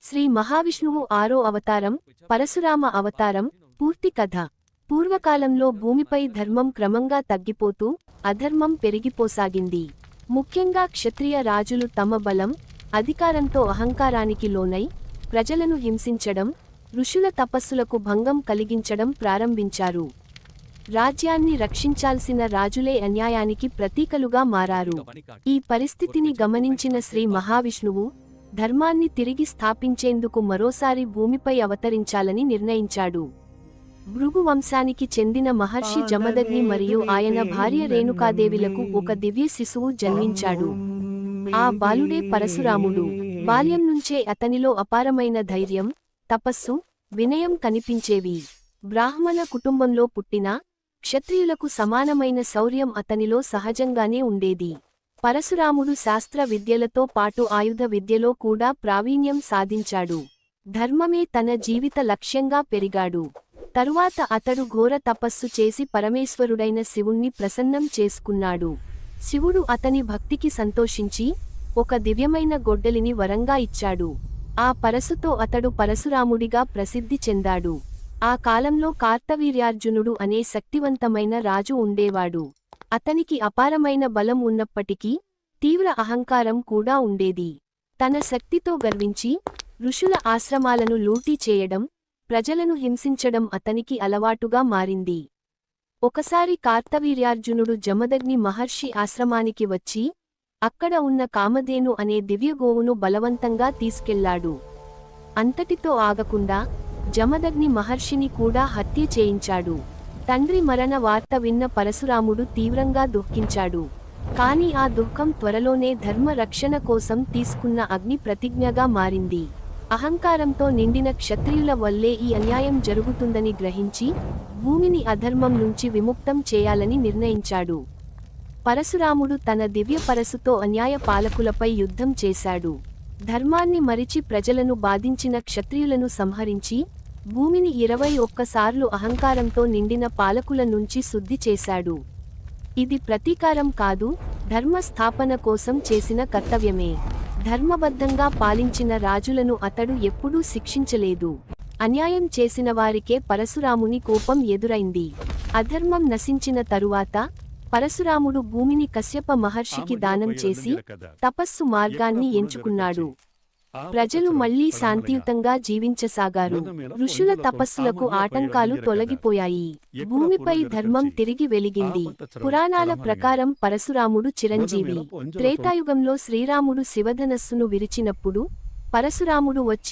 శ్రీ మహావిష్ణువు ఆరో అవతారం పరశురామ అవతారం పూర్తి కథ. పూర్వకాలంలో భూమిపై ధర్మం క్రమంగా తగ్గిపోతూ అధర్మం పెరిగిపోసాగింది. ముఖ్యంగా క్షత్రియ రాజులు తమ బలం, అధికారంతో అహంకారానికి లోనై ప్రజలను హింసించడం, ఋషుల తపస్సులకు భంగం కలిగించడం ప్రారంభించారు. రాజ్యాన్ని రక్షించాల్సిన రాజులే అన్యాయానికి ప్రతీకలుగా మారారు. ఈ పరిస్థితిని గమనించిన శ్రీ మహావిష్ణువు ధర్మాన్ని తిరిగి స్థాపించేందుకు మరోసారి భూమిపై అవతరించాలని నిర్ణయించాడు. భృగు వంశానికి చెందిన మహర్షి జమదగ్ని మరియు ఆయన భార్య రేణుకాదేవిలకు ఒక దివ్య శిశువు జన్మించాడు. ఆ బాలుడే పరశురాముడు. బాల్యం నుంచే అతనిలో అపారమైన ధైర్యం, తపస్సు, వినయం కనిపించేవి. బ్రాహ్మణ కుటుంబంలో పుట్టినా క్షత్రియులకు సమానమైన శౌర్యం అతనిలో సహజంగానే ఉండేది. పరశురాముడు శాస్త్ర విద్యలతో పాటు ఆయుధ విద్యలో కూడా ప్రావీణ్యం సాధించాడు. ధర్మమే తన జీవిత లక్ష్యంగా పెరిగాడు. తరువాత అతడు ఘోర తపస్సు చేసి పరమేశ్వరుడైన శివుణ్ణి ప్రసన్నం చేసుకున్నాడు. శివుడు అతని భక్తికి సంతోషించి ఒక దివ్యమైన గొడ్డలిని వరంగా ఇచ్చాడు. ఆ పరశుతో అతడు పరశురాముడిగా ప్రసిద్ధి చెందాడు. ఆ కాలంలో కార్తవీర్యార్జునుడు అనే శక్తివంతమైన రాజు ఉండేవాడు. అతనికి అపారమైన బలం ఉన్నప్పటికీ తీవ్ర అహంకారం కూడా ఉండేది. తన శక్తితో గర్వించి ఋషుల ఆశ్రమాలను లూటీ చేయడం, ప్రజలను హింసించడం అతనికి అలవాటుగా మారింది. ఒకసారి కార్తవీర్యార్జునుడు జమదగ్ని మహర్షి ఆశ్రమానికి వచ్చి అక్కడ ఉన్న కామధేను అనే దివ్యగోవును బలవంతంగా తీసుకెళ్లాడు. అంతటితో ఆగకుండా జమదగ్ని మహర్షిని కూడా హత్య చేయించాడు. తండ్రి మరణ వార్త విన్న పరశురాముడు తీవ్రంగా దుఃఖించాడు. కాని ఆ దుఃఖం త్వరలోనే ధర్మ రక్షణ కోసం తీసుకున్న అగ్ని ప్రతిజ్ఞగా మారింది. అహంకారంతో నిండిన క్షత్రియుల వల్లే ఈ అన్యాయం జరుగుతుందని గ్రహించి భూమిని అధర్మం నుంచి విముక్తం చేయాలని నిర్ణయించాడు. పరశురాముడు తన దివ్య పరశుతో అన్యాయ పాలకులపై యుద్ధం చేశాడు. ధర్మాన్ని మరిచి ప్రజలను బాధించిన క్షత్రియులను సంహరించి భూమిని 21 సార్లు అహంకారంతో నిండిన పాలకుల నుంచి శుద్ధి చేశాడు. ఇది ప్రతీకారం కాదు, ధర్మ స్థాపన కోసం చేసిన కర్తవ్యమే. ధర్మబద్ధంగా పాలించిన రాజులను అతడు ఎప్పుడూ శిక్షించలేదు. అన్యాయం చేసిన వారికే పరశురాముని కోపం ఎదురైంది. అధర్మం నశించిన తరువాత పరశురాముడు భూమిని కశ్యప మహర్షికి దానం చేసి తపస్సు మార్గాన్ని ఎంచుకున్నాడు. ప్రజలు మళ్లీ శాంతియుతంగా జీవించసాగారు. ఋషుల తపస్సులకు ఆటంకాలు తొలగిపోయాయి. భూమిపై ధర్మం తిరిగి వెలిగింది. పురాణాల ప్రకారం పరశురాముడు చిరంజీవి. త్రేతాయుగంలో శ్రీరాముడు శివధనస్సును విరిచినప్పుడు పరశురాముడు వచ్చి